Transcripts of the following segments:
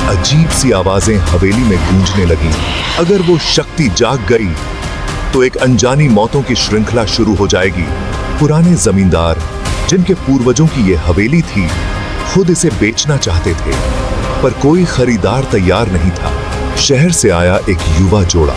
अजीब सी आवाजें हवेली में गूंजने लगीं। अगर वो शक्ति जाग गई तो एक अनजानी मौतों की श्रृंखला शुरू हो जाएगी। पुराने जमींदार, जिनके पूर्वजों की ये हवेली थी, खुद इसे बेचना चाहते थे, पर कोई खरीदार तैयार नहीं था। शहर से आया एक युवा जोड़ा।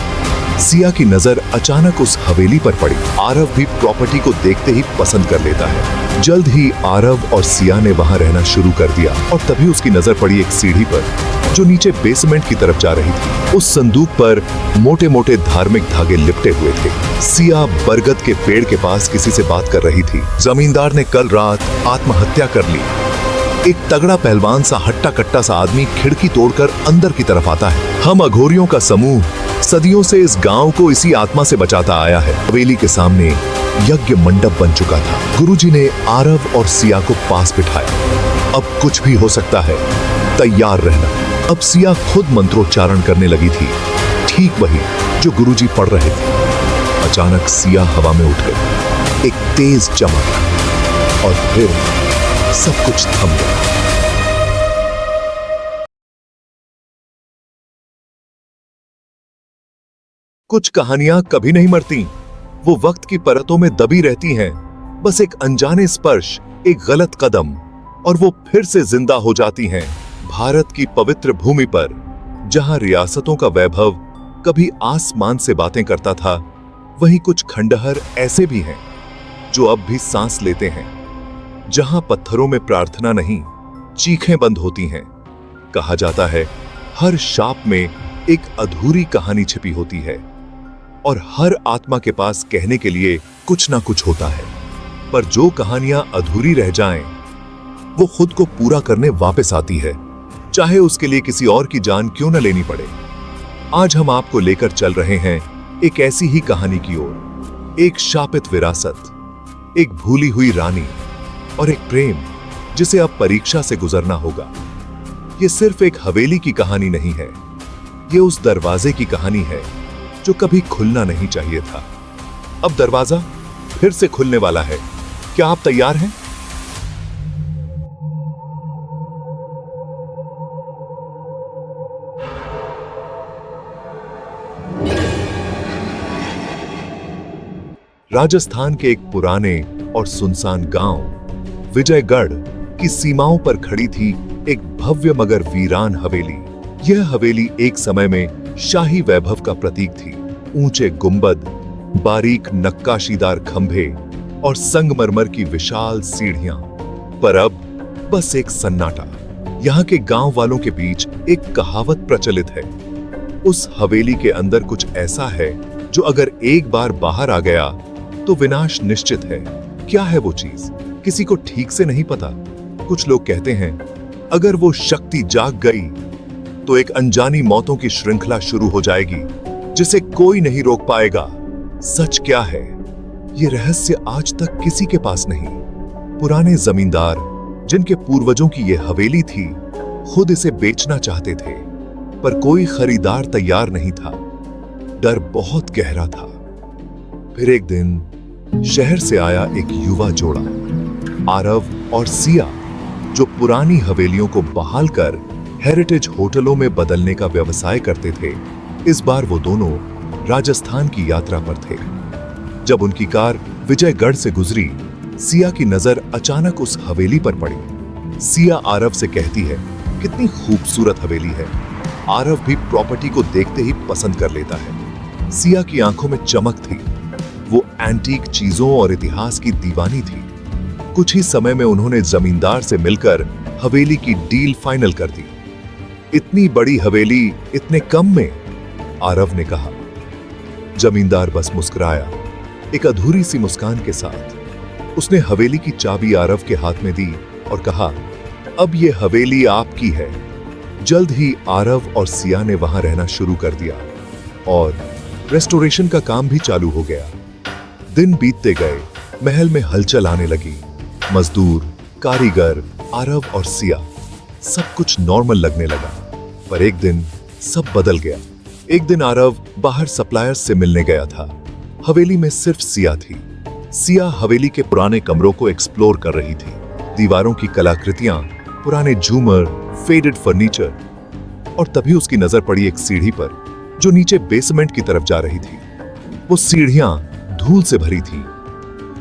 सिया की नजर अचानक उस हवेली पर पड़ी। आरव भी प्रॉपर्टी को देखते ही पसंद कर लेता है। जल्द ही आरव और सिया ने वहां रहना शुरू कर दिया और तभी उसकी नजर पड़ी एक सीढ़ी पर जो नीचे बेसमेंट की तरफ जा रही थी। उस संदूक पर मोटे मोटे धार्मिक धागे लिपटे हुए थे। सिया बरगद के पेड़ के पास किसी से बात कर रही थी। जमींदार ने कल रात आत्महत्या कर ली। एक तगड़ा पहलवान सा हट्टा कट्टा सा आदमी खिड़की तोड़कर अंदर की तरफ आता है। हम अघोरियों का समूह सदियों से इस गांव को इसी आत्मा से बचाता आया है। हवेली के सामने यज्ञ मंडप बन चुका था। गुरुजी ने आरव और सिया को पास बिठाया। अब कुछ भी हो सकता है, तैयार रहना। अब सिया खुद मंत्रोच्चारण करने लगी थी, ठीक वही जो गुरुजी पढ़ रहे थे। अचानक सिया हवा में उठ गई। एक तेज चमक और फिर सब कुछ थम गया। कुछ कहानियां कभी नहीं मरती, वो वक्त की परतों में दबी रहती हैं। बस एक अनजाने स्पर्श, एक गलत कदम और वो फिर से जिंदा हो जाती हैं। भारत की पवित्र भूमि पर, जहां रियासतों का वैभव कभी आसमान से बातें करता था, वहीं कुछ खंडहर ऐसे भी हैं जो अब भी सांस लेते हैं। जहां पत्थरों में प्रार्थना नहीं, चीखें बंद होती हैं। कहा जाता है, हर शाप में एक अधूरी कहानी छिपी होती है और हर आत्मा के पास कहने के लिए कुछ ना कुछ होता है। पर जो कहानियां अधूरी रह जाएं, वो खुद को पूरा करने वापस आती है, चाहे उसके लिए किसी और की जान क्यों न लेनी पड़े। आज हम आपको लेकर चल रहे हैं एक ऐसी ही कहानी की ओर। एक शापित विरासत, एक भूली हुई रानी और एक प्रेम जिसे अब परीक्षा से गुजरना होगा। ये सिर्फ एक हवेली की कहानी नहीं है, ये उस दरवाजे की कहानी है जो कभी खुलना नहीं चाहिए था। अब दरवाजा फिर से खुलने वाला है। क्या आप तैयार हैं? राजस्थान के एक पुराने और सुनसान गांव विजयगढ़ की सीमाओं पर खड़ी थी एक भव्य मगर वीरान हवेली। यह हवेली एक समय में शाही वैभव का प्रतीक थी। ऊंचे गुंबद, बारीक नक्काशीदार खंभे और संगमरमर की विशाल सीढ़ियां। पर अब बस एक सन्नाटा। यहाँ के गांव वालों के बीच एक कहावत प्रचलित है, उस हवेली के अंदर कुछ ऐसा है जो अगर एक बार बाहर आ गया तो विनाश निश्चित है। क्या है वो चीज, किसी को ठीक से नहीं पता। कुछ लोग कहते हैं, अगर वो शक्ति जाग गई तो एक अनजानी मौतों की श्रृंखला शुरू हो जाएगी जिसे कोई नहीं रोक पाएगा। सच क्या है, ये रहस्य आज तक किसी के पास नहीं। पुराने जमींदार, जिनके पूर्वजों की ये हवेली थी, खुद इसे बेचना चाहते थे, पर कोई खरीदार तैयार नहीं था। डर बहुत गहरा था। फिर एक दिन शहर से आया एक युवा जोड़ा, आरव और सिया, जो पुरानी हवेलियों को बहाल कर हेरिटेज होटलों में बदलने का व्यवसाय करते थे। इस बार वो दोनों राजस्थान की यात्रा पर थे। जब उनकी कार विजयगढ़ से गुजरी, सिया की नजर अचानक उस हवेली पर पड़ी। सिया आरव से कहती है, कितनी खूबसूरत हवेली है। आरव भी प्रॉपर्टी को देखते ही पसंद कर लेता है। सिया की आंखों में चमक थी, वो एंटीक चीजों और इतिहास की दीवानी थी। कुछ ही समय में उन्होंने जमींदार से मिलकर हवेली की डील फाइनल कर दी। इतनी बड़ी हवेली इतने कम में, आरव ने कहा। जमींदार बस मुस्कुराया, एक अधूरी सी मुस्कान के साथ। उसने हवेली की चाबी आरव के हाथ में दी और कहा, अब ये हवेली आपकी है। जल्द ही आरव और सिया ने वहां रहना शुरू कर दिया और रेस्टोरेशन का काम भी चालू हो गया। दिन बीतते गए, महल में हलचल आने लगी। मजदूर, कारीगर, आरव और सिया, सब कुछ नॉर्मल लगने लगा। पर एक दिन सब बदल गया। एक दिन आरव बाहर सप्लायर्स से मिलने गया था। हवेली में सिर्फ सिया थी। सिया हवेली के पुराने कमरों को एक्सप्लोर कर रही थी। दीवारों की कलाकृतियां, पुराने झूमर, फेडेड फर्नीचर, और तभी उसकी नजर पड़ी एक सीढ़ी पर जो नीचे बेसमेंट की तरफ जा रही थी। वो सीढ़ियां धूल से भरी थी।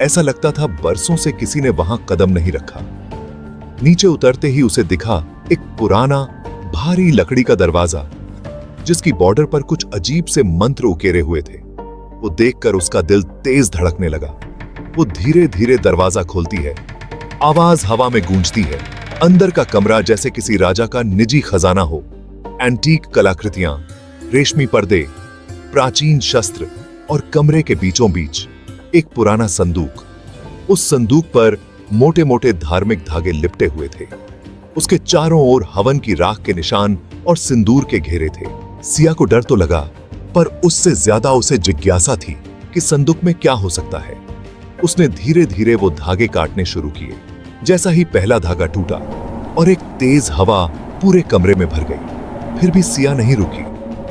ऐसा लगता था बरसों से किसी ने वहां कदम नहीं रखा। नीचे उतरते ही उसे दिखा एक पुराना भारी लकड़ी का दरवाजा जिसकी बॉर्डर पर कुछ अजीब से मंत्र उकेरे हुए थे। वो देखकर उसका दिल तेज धड़कने लगा। वो धीरे धीरे दरवाजा खोलती है। आवाज हवा में गूंजती है। अंदर का कमरा जैसे किसी राजा का निजी खजाना हो। एंटीक कलाकृतियां, रेशमी पर्दे, प्राचीन शस्त्र और कमरे के बीचों बीच एक पुराना संदूक। उस संदूक पर मोटे मोटे धार्मिक धागे लिपटे हुए थे। उसके चारों ओर हवन की राख के निशान और सिंदूर के घेरे थे। सिया को डर तो लगा, पर उससे ज्यादा उसे जिज्ञासा थी कि संदूक में क्या हो सकता है। उसने धीरे धीरे वो धागे काटने शुरू किए। जैसा ही पहला धागा टूटा और एक तेज हवा पूरे कमरे में भर गई, फिर भी सिया नहीं रुकी।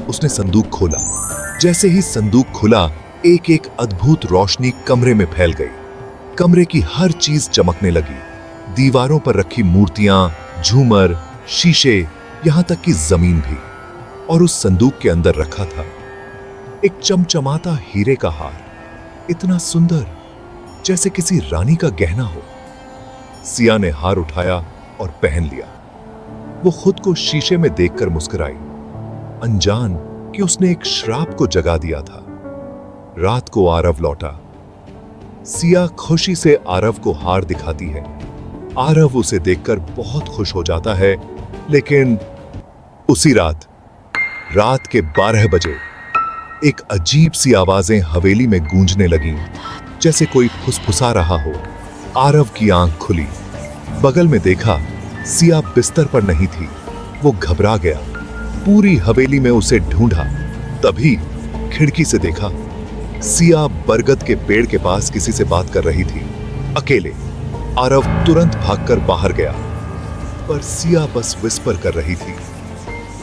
उसने संदूक खोला। जैसे ही संदूक खुला, एक एक अद्भुत रोशनी कमरे में फैल गई। कमरे की हर चीज चमकने लगी। दीवारों पर रखी मूर्तियां, झूमर, शीशे, यहां तक कि जमीन भी। और उस संदूक के अंदर रखा था एक चमचमाता हीरे का हार, इतना सुंदर जैसे किसी रानी का गहना हो। सिया ने हार उठाया और पहन लिया। वो खुद को शीशे में देखकर मुस्कुराई, अनजान कि उसने एक श्राप को जगा दिया था। रात को आरव लौटा। सिया खुशी से आरव को हार दिखाती है। आरव उसे देखकर बहुत खुश हो जाता है, लेकिन उसी रात के 12 बजे एक अजीब सी आवाजें हवेली में गूंजने लगीं, जैसे कोई फुसफुसा रहा हो। आरव की आंख खुली। बगल में देखा, सिया बिस्तर पर नहीं थी। वो घबरा गया। पूरी हवेली में उसे ढूंढा। तभी खिड़की से देखा, सिया बरगद के पेड़ के पास किसी से बात कर रही थी, अकेले। आरव तुरंत भागकर बाहर गया, पर सिया बस विस्पर कर रही थी।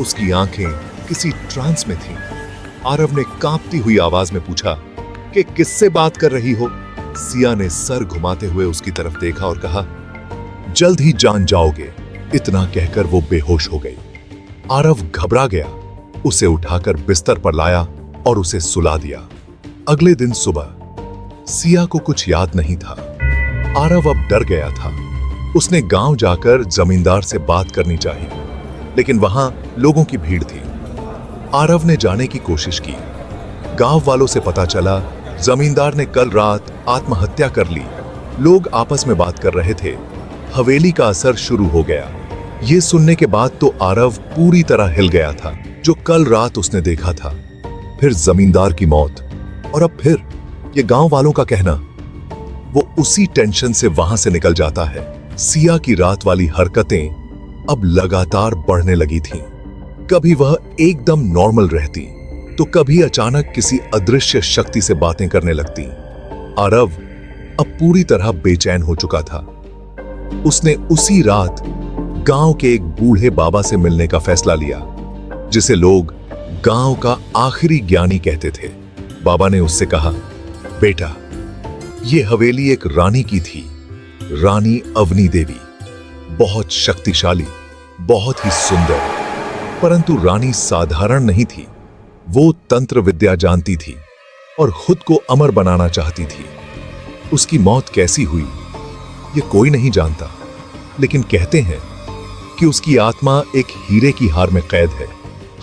उसकी आंखें किसी ट्रांस में थीं। आरव ने कांपती हुई आवाज में पूछा कि किससे बात कर रही हो। सिया ने सर घुमाते हुए उसकी तरफ देखा और कहा, जल्द ही जान जाओगे। इतना कहकर वो बेहोश हो गई। आरव घबरा गया। उसे उठाकर बिस्तर पर लाया और उसे सुला दिया। अगले दिन सुबह सिया को कुछ याद नहीं था। आरव अब डर गया था। उसने गांव जाकर जमींदार से बात करनी चाहिए, लेकिन वहां लोगों की भीड़ थी। आरव ने जाने की कोशिश की। गांव वालों से पता चला जमींदार ने कल रात आत्महत्या कर ली। लोग आपस में बात कर रहे थे। हवेली का असर शुरू हो गया। ये सुनने के बाद तो आरव पूरी तरह हिल गया था, जो कल रात उसने देखा था। फिर जमींदार की मौत, और अब फिर ये गांव वालों का कहना। वो उसी टेंशन से वहां से निकल जाता है। सिया की रात वाली हरकतें अब लगातार बढ़ने लगी थीं। कभी वह एकदम नॉर्मल रहती, तो कभी अचानक किसी अदृश्य शक्ति से बातें करने लगती। आरव अब पूरी तरह बेचैन हो चुका था। उसने उसी रात गांव के एक बूढ़े बाबा से मिलने का फैसला लिया, जिसे लोग गांव का आखिरी ज्ञानी कहते थे। बाबा ने उससे कहा, बेटा, ये हवेली एक रानी की थी, रानी अवनी देवी। बहुत शक्तिशाली, बहुत ही सुंदर, परंतु रानी साधारण नहीं थी। वो तंत्र विद्या जानती थी और खुद को अमर बनाना चाहती थी। उसकी मौत कैसी हुई, ये कोई नहीं जानता, लेकिन कहते हैं कि उसकी आत्मा एक हीरे की हार में कैद है।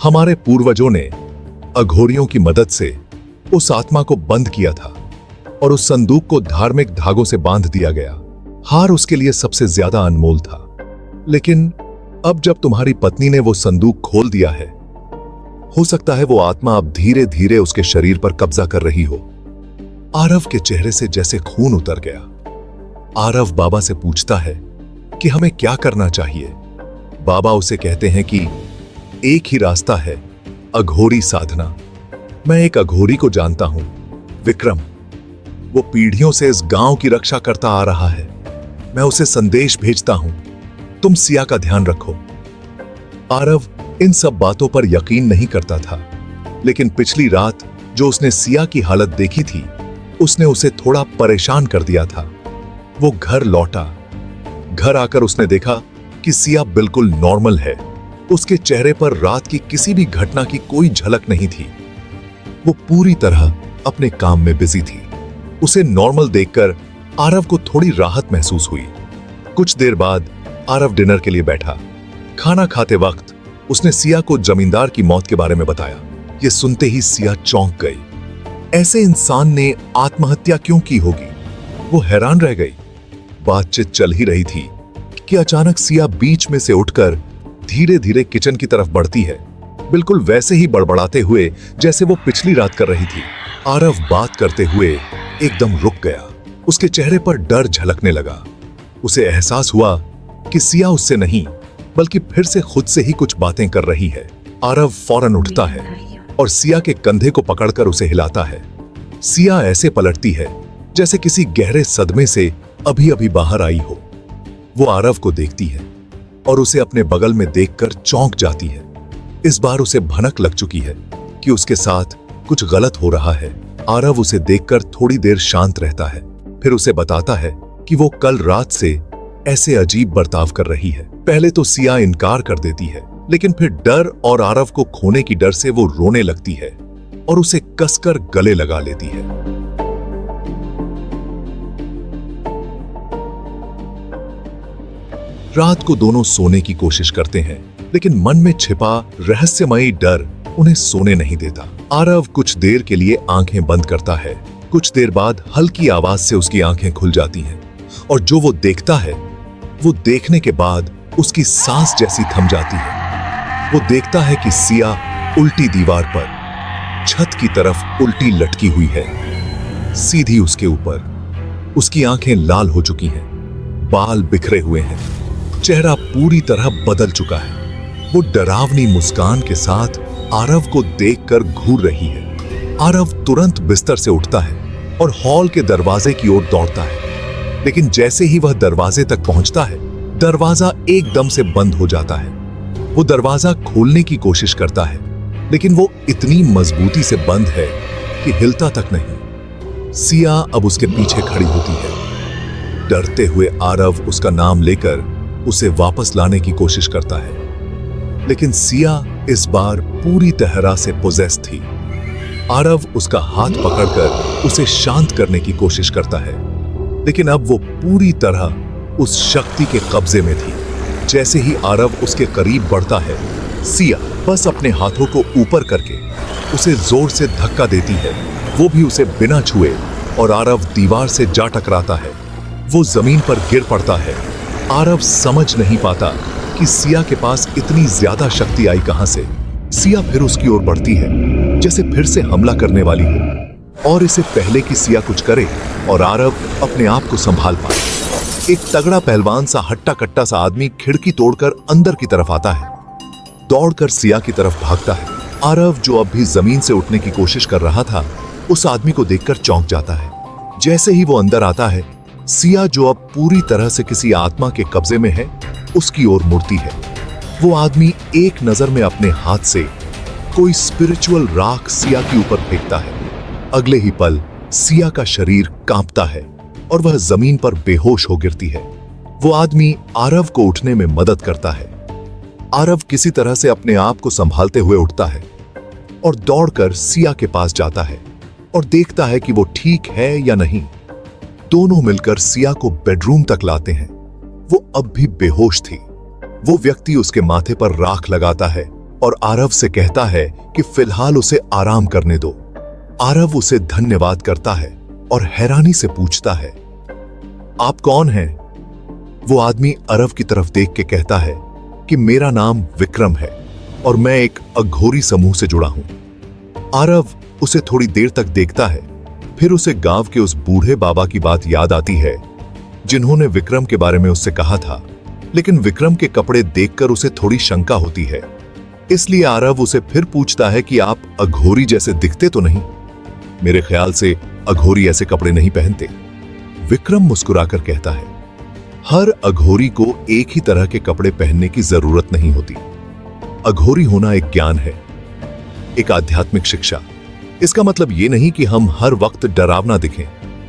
हमारे पूर्वजों ने अघोरियों की मदद से उस आत्मा को बंद किया था और उस संदूक को धार्मिक धागों से बांध दिया गया। हार उसके लिए सबसे ज्यादा अनमोल था। लेकिन अब जब तुम्हारी पत्नी ने वो संदूक खोल दिया है, हो सकता है वो आत्मा अब धीरे धीरे उसके शरीर पर कब्जा कर रही हो। आरव के चेहरे से जैसे खून उतर गया। आरव बाबा से पूछता है कि हमें क्या करना चाहिए। बाबा उसे कहते हैं कि एक ही रास्ता है, अघोरी साधना। मैं एक अघोरी को जानता हूं, विक्रम। वो पीढ़ियों से इस गांव की रक्षा करता आ रहा है। मैं उसे संदेश भेजता हूं, तुम सिया का ध्यान रखो। आरव इन सब बातों पर यकीन नहीं करता था, लेकिन पिछली रात जो उसने सिया की हालत देखी थी, उसने उसे थोड़ा परेशान कर दिया था। वो घर लौटा। घर आकर उसने देखा कि सिया बिल्कुल नॉर्मल है। उसके चेहरे पर रात की किसी भी घटना की कोई झलक नहीं थी। वो पूरी तरह अपने काम में बिजी थी। उसे नॉर्मल देखकर आरव को थोड़ी राहत महसूस हुई। कुछ देर बाद आरव डिनर के लिए बैठा। खाना खाते वक्त उसने सिया को जमींदार की मौत के बारे में बताया। ये सुनते ही सिया चौंक गई। ऐसे इंसान ने आत्महत्या क्यों की होगी? वो हैरान रह गई। बातचीत चल ही रही थी कि अचानक सिया बीच में से उठकर धीरे धीरे किचन की तरफ बढ़ती है, बिल्कुल वैसे ही बड़बड़ाते हुए जैसे वो पिछली रात कर रही थी। आरव बात करते हुए एकदम रुक गया। उसके चेहरे पर डर झलकने लगा। उसे एहसास हुआ कि सिया उससे नहीं बल्कि फिर से खुद से ही कुछ बातें कर रही है। आरव फौरन उठता है और सिया के कंधे को पकड़कर उसे हिलाता है। सिया ऐसे पलटती है जैसे किसी गहरे सदमे से अभी अभी बाहर आई हो। वो आरव को देखती है और उसे अपने बगल में देखकर चौंक जाती है। इस बार उसे भनक लग चुकी है कि उसके साथ कुछ गलत हो रहा है। आरव उसे देखकर थोड़ी देर शांत रहता है, फिर उसे बताता है कि वो कल रात से ऐसे अजीब बर्ताव कर रही है। पहले तो सिया इनकार कर देती है, लेकिन फिर डर और आरव को खोने की डर से वो रोने लगती है और उसे कसकर गले लगा लेती है। रात को दोनों सोने की कोशिश करते हैं, लेकिन मन में छिपा रहस्यमयी डर उन्हें सोने नहीं देता। आरव कुछ देर के लिए आंखें बंद करता है। कुछ देर बाद हल्की आवाज से उसकी आंखें खुल जाती हैं और जो वो देखता है, वो देखने के बाद उसकी सांस जैसी थम जाती है। वो देखता है कि सिया उल्टी दीवार पर छत की तरफ उल्टी लटकी हुई है, सीधी उसके ऊपर। उसकी आंखें लाल हो चुकी हैं, बाल बिखरे हुए हैं, चेहरा पूरी तरह बदल चुका है। वो डरावनी मुस्कान के साथ आरव को देखकर घूर रही है। आरव तुरंत बिस्तर से उठता है और हॉल के दरवाजे की ओर दौड़ता है, लेकिन जैसे ही वह दरवाजे तक पहुंचता है, दरवाजा एकदम से बंद हो जाता है। वो दरवाजा खोलने की कोशिश करता है, लेकिन वो इतनी मजबूती से बंद है कि हिलता तक नहीं। सिया अब उसके पीछे खड़ी होती है। डरते हुए आरव उसका नाम लेकर उसे वापस लाने की कोशिश करता है, लेकिन सिया इस बार पूरी तरह से पोजेस थी। आरव उसका हाथ पकड़कर उसे शांत करने की कोशिश करता है, लेकिन अब वो पूरी तरह उस शक्ति के कब्जे में थी। जैसे ही आरव उसके करीब बढ़ता है, सिया बस अपने हाथों को ऊपर करके उसे जोर से धक्का देती है। वो भी उसे बिना छुए और आरव दीवार से जा टकराता है। वो जमीन पर गिर पड़ता है। आरव समझ नहीं पाता कि सिया के पास इतनी ज्यादा शक्ति आई कहां से। सिया फिर उसकी ओर बढ़ती है, जैसे फिर से हमला करने वाली हो, और इसे पहले कि सिया कुछ करे और आरव अपने आप को संभाल पाए, एक तगड़ा पहलवान सा हट्टा कट्टा सा आदमी खिड़की तोड़कर अंदर की तरफ आता है। दौड़कर सिया की तरफ भागता है। आरव, जो अब भी जमीन से उठने की कोशिश कर रहा था, उस आदमी को देखकर चौंक जाता है। जैसे ही वो अंदर आता है, सिया, जो अब पूरी तरह से किसी आत्मा के कब्जे में है, उसकी ओर मुड़ती है। वो आदमी एक नजर में अपने हाथ से कोई स्पिरिचुअल राख सिया के ऊपर फेंकता है। अगले ही पल सिया का शरीर कांपता है और वह जमीन पर बेहोश हो गिरती है। वो आदमी आरव को उठने में मदद करता है। आरव किसी तरह से अपने आप को संभालते हुए उठता है और दौड़कर सिया के पास जाता है और देखता है कि वो ठीक है या नहीं। दोनों मिलकर सिया को बेडरूम तक लाते हैं। वो अब भी बेहोश थी। वो व्यक्ति उसके माथे पर राख लगाता है और आरव से कहता है कि फिलहाल उसे आराम करने दो। आरव उसे धन्यवाद करता है और हैरानी से पूछता है, आप कौन हैं? वो आदमी आरव की तरफ देख के कहता है कि मेरा नाम विक्रम है और मैं एक अघोरी समूह से जुड़ा हूं। आरव उसे थोड़ी देर तक देखता है, फिर उसे गांव के उस बूढ़े बाबा की बात याद आती है जिन्होंने विक्रम के बारे में उससे कहा था, लेकिन विक्रम के कपड़े देखकर उसे थोड़ी शंका होती है। इसलिए आरव उसे फिर पूछता है कि आप अघोरी जैसे दिखते तो नहीं? मेरे ख्याल से अघोरी ऐसे कपड़े नहीं पहनते। विक्रम मुस्कुराकर कहता है, हर अघोरी को एक ही तरह के कपड़े पहनने की जरूरत नहीं होती। अघोरी होना एक ज्ञान है, एक आध्यात्मिक शिक्षा। इसका मतलब यह नहीं कि हम हर वक्त डरावना दिखें।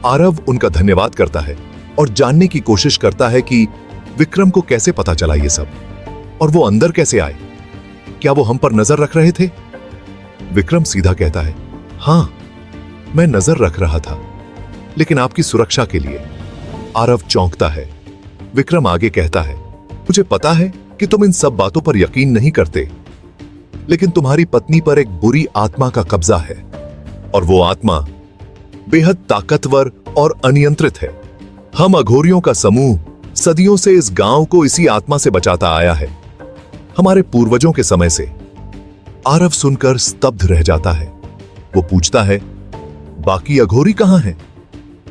आरव उनका धन्यवाद करता है और जानने की कोशिश करता है कि विक्रम को कैसे पता चला ये सब और वो अंदर कैसे आए। क्या वो हम पर नजर रख रहे थे? विक्रम सीधा कहता है, हां, मैं नजर रख रहा था, लेकिन आपकी सुरक्षा के लिए। आरव चौंकता है। विक्रम आगे कहता है, मुझे पता है कि तुम इन सब बातों पर यकीन नहीं करते, लेकिन तुम्हारी पत्नी पर एक बुरी आत्मा का कब्जा है, और वो आत्मा बेहद ताकतवर और अनियंत्रित है। हम अघोरियों का समूह सदियों से इस गांव को इसी आत्मा से बचाता आया है, हमारे पूर्वजों के समय से। आरव सुनकर स्तब्ध रह जाता है। वो पूछता है, बाकी अघोरी कहां हैं?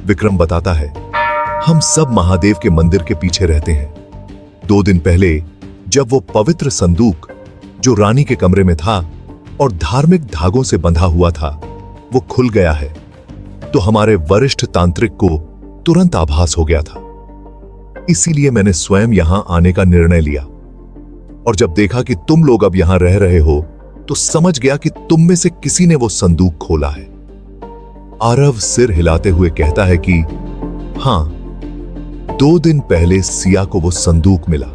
विक्रम बताता है, हम सब महादेव के मंदिर के पीछे रहते हैं। 2 दिन पहले जब वो पवित्र संदूक जो रानी के कमरे में था और धार्मिक धागों से बंधा हुआ था, वो खुल गया है, तो हमारे वरिष्ठ तांत्रिक को तुरंत आभास हो गया था। इसीलिए मैंने स्वयं यहां आने का निर्णय लिया, और जब देखा कि तुम लोग अब यहां रह रहे हो, तो समझ गया कि तुम में से किसी ने वो संदूक खोला है। आरव सिर हिलाते हुए कहता है कि हां, 2 दिन पहले सिया को वो संदूक मिला।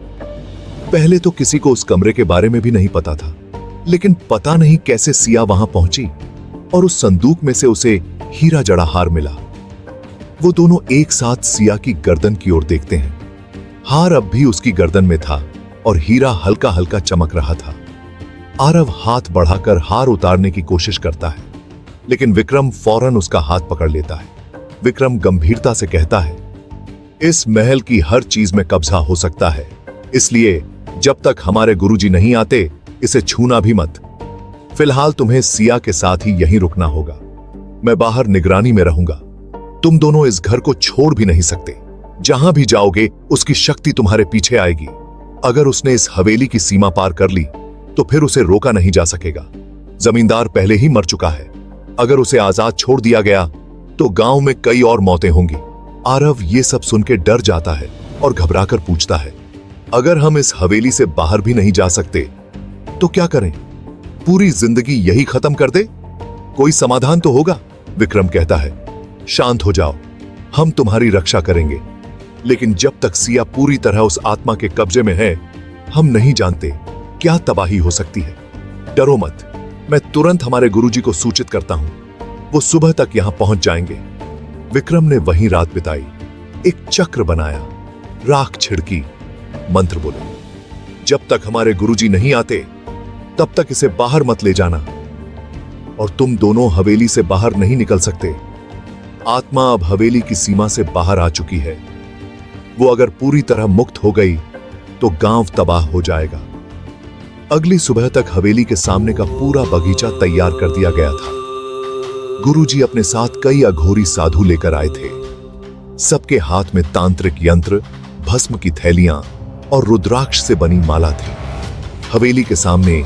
पहले तो किसी को उस कमरे के बारे में भी नहीं पता था, लेकिन पता नहीं कैसे सिया वहां पहुंची और उस संदूक में से उसे हीरा जड़ा हार मिला। वो दोनों एक साथ सिया की गर्दन की ओर देखते हैं। हार अब भी उसकी गर्दन में था और हीरा हल्का हल्का चमक रहा था। आरव हाथ बढ़ाकर हार उतारने की कोशिश करता है, लेकिन विक्रम फौरन उसका हाथ पकड़ लेता है। विक्रम गंभीरता से कहता है, इस महल की हर चीज में कब्जा हो सकता है, इसलिए जब तक हमारे गुरुजी नहीं आते, इसे छूना भी मत। फिलहाल तुम्हें सिया के साथ ही यहीं रुकना होगा। मैं बाहर निगरानी में रहूंगा। तुम दोनों इस घर को छोड़ भी नहीं सकते। जहां भी जाओगे, उसकी शक्ति तुम्हारे पीछे आएगी। अगर उसने इस हवेली की सीमा पार कर ली, तो फिर उसे रोका नहीं जा सकेगा। जमींदार पहले ही मर चुका है। अगर उसे आजाद छोड़ दिया गया, तो गांव में कई और मौतें होंगी। आरव ये सब सुन के डर जाता है और घबराकर पूछता है, अगर हम इस हवेली से बाहर भी नहीं जा सकते, तो क्या करें? पूरी जिंदगी यही खत्म कर दे? कोई समाधान तो होगा। विक्रम कहता है, शांत हो जाओ, हम तुम्हारी रक्षा करेंगे, लेकिन जब तक सिया पूरी तरह उस आत्मा के कब्जे में है, हम नहीं जानते क्या तबाही हो सकती है। डरो मत, मैं तुरंत हमारे गुरुजी को सूचित करता हूं, वो सुबह तक यहां पहुंच जाएंगे। विक्रम ने वहीं रात बिताई। एक चक्र बनाया, राख छिड़की, मंत्र बोले, जब तक हमारे गुरुजी नहीं आते, तब तक इसे बाहर मत ले जाना, और तुम दोनों हवेली से बाहर नहीं निकल सकते। आत्मा अब हवेली की सीमा से बाहर आ चुकी है। वो अगर पूरी तरह मुक्त हो गई, तो गांव तबाह हो जाएगा। अगली सुबह तक हवेली के सामने का पूरा बगीचा तैयार कर दिया गया था। गुरुजी अपने साथ कई अघोरी साधु लेकर आए थे। सबके हाथ में तांत्रिक यंत्र, भस्म की थैलियां और रुद्राक्ष से बनी माला थी। हवेली के सामने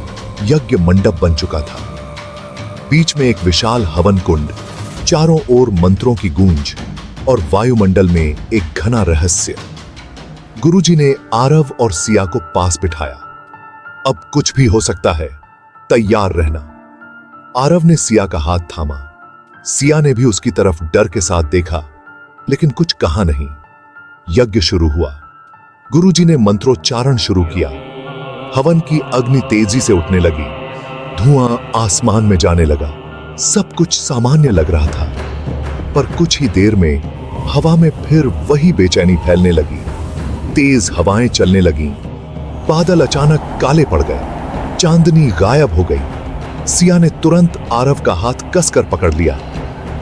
यज्ञ मंडप बन चुका था। बीच में एक विशाल हवन कुंड, चारों ओर मंत्रों की गूंज और वायुमंडल में एक घना रहस्य। गुरुजी ने आरव और सिया को पास बिठाया। अब कुछ भी हो सकता है, तैयार रहना। आरव ने सिया का हाथ थामा। सिया ने भी उसकी तरफ डर के साथ देखा, लेकिन कुछ कहा नहीं। यज्ञ शुरू हुआ। गुरुजी ने मंत्रोच्चारण शुरू किया। हवन की अग्नि तेजी से उठने लगी। धुआं आसमान में जाने लगा। सब कुछ सामान्य लग रहा था, पर कुछ ही देर में हवा में फिर वही बेचैनी फैलने लगी। तेज हवाएं चलने लगीं। बादल अचानक काले पड़ गए। चांदनी गायब हो गई। सिया ने तुरंत आरव का हाथ कसकर पकड़ लिया।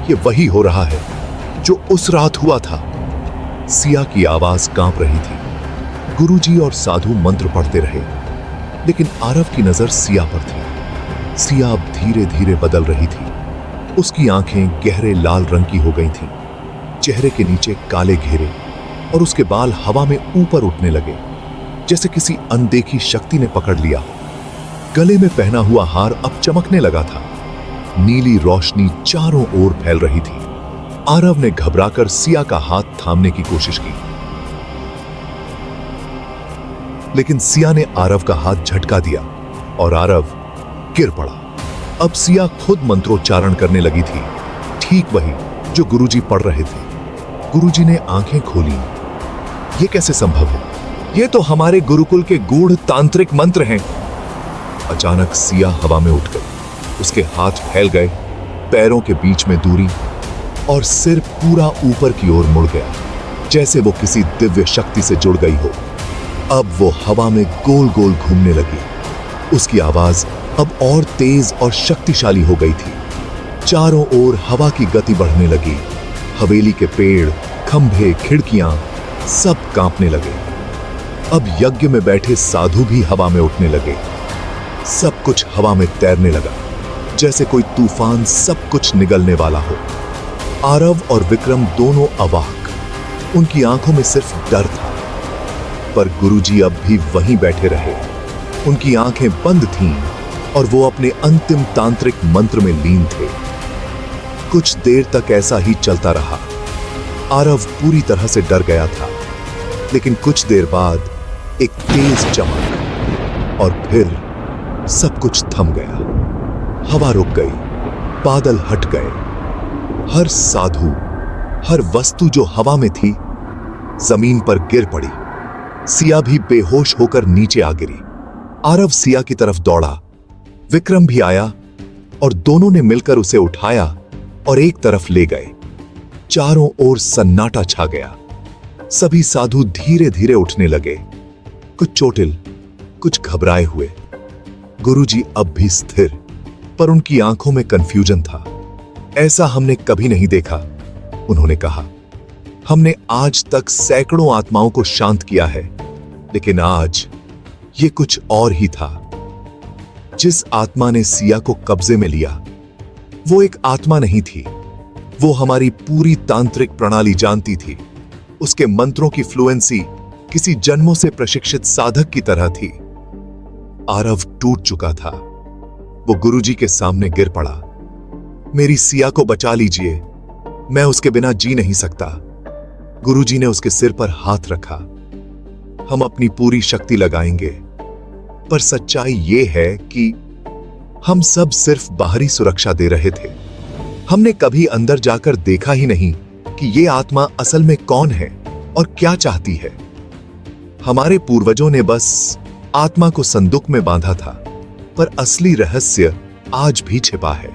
ये वही हो रहा है जो उस रात हुआ था। सिया की आवाज कांप रही थी। गुरुजी और साधु मंत्र पढ़ते रहे, लेकिन आरव की नजर सिया पर थी। सिया अब धीरे धीरे बदल रही थी। उसकी आंखें गहरे लाल रंग की हो गई थीं। चेहरे के नीचे काले घेरे और उसके बाल हवा में ऊपर उठने लगे, जैसे किसी अनदेखी शक्ति ने पकड़ लिया। गले में पहना हुआ हार अब चमकने लगा था। नीली रोशनी चारों ओर फैल रही थी। आरव ने घबराकर सिया का हाथ थामने की कोशिश की, लेकिन सिया ने आरव का हाथ झटका दिया और आरव गिर पड़ा। अब सिया खुद मंत्रोच्चारण करने लगी थी, ठीक वही जो गुरुजी पढ़ रहे थे। गुरुजी ने आंखें खोली। ये कैसे संभव है? ये तो हमारे गुरुकुल के गूढ़ तांत्रिक मंत्र हैं। अचानक सिया हवा में उठ गई। उसके हाथ फैल गए, पैरों के बीच में दूरी और सिर पूरा ऊपर की ओर मुड़ गया, जैसे वो किसी दिव्य शक्ति से जुड़ गई हो। अब वो हवा में गोल गोल घूमने लगी। उसकी आवाज अब और तेज और शक्तिशाली हो गई थी। चारों ओर हवा की गति बढ़ने लगी। हवेली के पेड़, खंभे, खिड़कियां सब कांपने लगे। अब यज्ञ में बैठे साधु भी हवा में उठने लगे। सब कुछ हवा में तैरने लगा, जैसे कोई तूफान सब कुछ निगलने वाला हो। आरव और विक्रम दोनों अवाक। उनकी आंखों में सिर्फ डर था। पर गुरुजी अब भी वहीं बैठे रहे। उनकी आंखें बंद थीं और वो अपने अंतिम तांत्रिक मंत्र में लीन थे। कुछ देर तक ऐसा ही चलता रहा। आरव पूरी तरह से डर गया था, लेकिन कुछ देर बाद एक तेज चमक और फिर सब कुछ थम गया। हवा रुक गई, बादल हट गए। हर साधु, हर वस्तु जो हवा में थी, जमीन पर गिर पड़ी। सिया भी बेहोश होकर नीचे आ गिरी। आरव सिया की तरफ दौड़ा। विक्रम भी आया और दोनों ने मिलकर उसे उठाया और एक तरफ ले गए। चारों ओर सन्नाटा छा गया। सभी साधु धीरे धीरे उठने लगे, कुछ चोटिल, कुछ घबराए हुए। गुरुजी अब भी स्थिर, पर उनकी आंखों में कंफ्यूजन था। ऐसा हमने कभी नहीं देखा, उन्होंने कहा। हमने आज तक सैकड़ों आत्माओं को शांत किया है, लेकिन आज ये कुछ और ही था। जिस आत्मा ने सिया को कब्जे में लिया, वो एक आत्मा नहीं थी। वो हमारी पूरी तांत्रिक प्रणाली जानती थी। उसके मंत्रों की फ्लुएंसी किसी जन्मों से प्रशिक्षित साधक की तरह थी। आरव टूट चुका था। वो गुरुजी के सामने गिर पड़ा। मेरी सिया को बचा लीजिए, मैं उसके बिना जी नहीं सकता। गुरुजी ने उसके सिर पर हाथ रखा। हम अपनी पूरी शक्ति लगाएंगे, पर सच्चाई ये है कि हम सब सिर्फ बाहरी सुरक्षा दे रहे थे। हमने कभी अंदर जाकर देखा ही नहीं कि ये आत्मा असल में कौन है और क्या चाहती है। हमारे पूर्वजों ने बस आत्मा को संदूक में बांधा था, पर असली रहस्य आज भी छिपा है।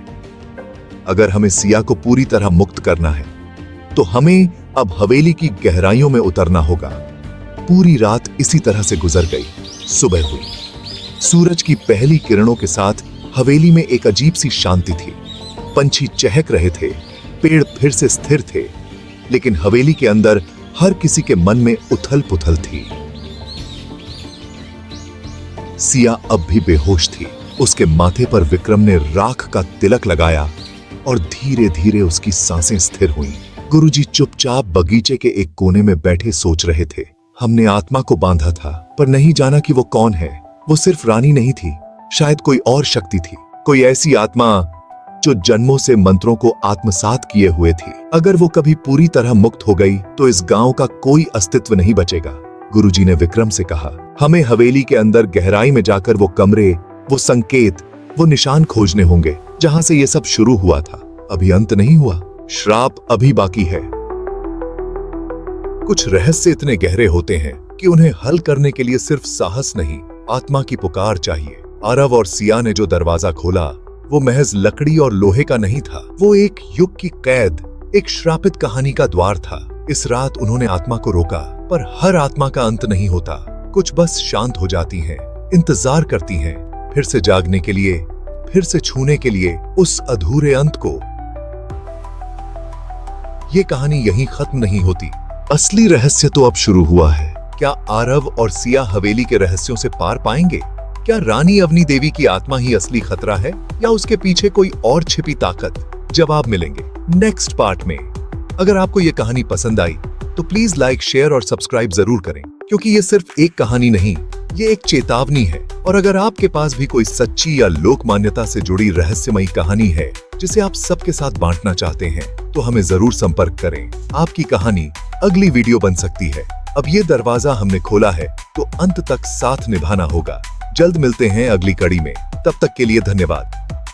अगर हमें सिया को पूरी तरह मुक्त करना है, तो हमें अब हवेली की गहराइयों में उतरना होगा। पूरी रात इसी तरह से गुजर गई। सुबह हुई। सूरज की पहली किरणों के साथ हवेली में एक अजीब सी शांति थी। पंछी चहक रहे थे, पेड़ फिर से स्थिर थे, लेकिन हवेली के अंदर हर किसी के मन में उथल पुथल थी। सिया अब भी बेहोश थी। उसके माथे पर विक्रम ने राख का तिलक लगाया और धीरे धीरे उसकी सांसें स्थिर हुईं। गुरुजी चुपचाप बगीचे के एक कोने में बैठे सोच रहे थे। हमने आत्मा को बांधा था, पर नहीं जाना कि वो कौन है। वो सिर्फ रानी नहीं थी, शायद कोई और शक्ति थी, कोई ऐसी आत्मा जो जन्मों से मंत्रों को आत्मसात किए हुए थी। अगर वो कभी पूरी तरह मुक्त हो गई, तो इस गांव का कोई अस्तित्व नहीं बचेगा। गुरुजी ने विक्रम से कहा, हमें हवेली के अंदर गहराई में जाकर वो कमरे, वो संकेत, वो निशान खोजने होंगे जहां से ये सब शुरू हुआ था। अभी अंत नहीं हुआ, श्राप अभी बाकी है। कुछ रहस्य इतने गहरे होते हैं कि उन्हें हल करने के लिए सिर्फ साहस नहीं, आत्मा की पुकार चाहिए। आरव और सिया ने जो दरवाजा खोला, वो महज लकड़ी और लोहे का नहीं था। वो एक युग की कैद, एक श्रापित कहानी का द्वार था। इस रात उन्होंने आत्मा को रोका, पर हर आत्मा का अंत नहीं होता। कुछ बस शांत हो जाती हैं, इंतजार करती हैं, फिर से जागने के लिए, फिर से छूने के लिए उस अधूरे अंत को। ये कहानी यहीं खत्म नहीं होती। असली रहस्य तो अब शुरू हुआ है। क्या आरव और सिया हवेली के रहस्यों से पार पाएंगे? क्या रानी अवनी देवी की आत्मा ही असली खतरा है, या उसके पीछे कोई और छिपी ताकत? जवाब मिलेंगे नेक्स्ट पार्ट में। अगर आपको ये कहानी पसंद आई तो प्लीज लाइक, शेयर और सब्सक्राइब जरूर करें, क्योंकि ये सिर्फ एक कहानी नहीं, ये एक चेतावनी है। और अगर आपके पास भी कोई सच्ची या लोक मान्यता से जुड़ी रहस्यमयी कहानी है जिसे आप सबके साथ बांटना चाहते हैं, तो हमें जरूर संपर्क करें। आपकी कहानी अगली वीडियो बन सकती है। अब ये दरवाजा हमने खोला है, तो अंत तक साथ निभाना होगा। जल्द मिलते हैं अगली कड़ी में। तब तक के लिए धन्यवाद।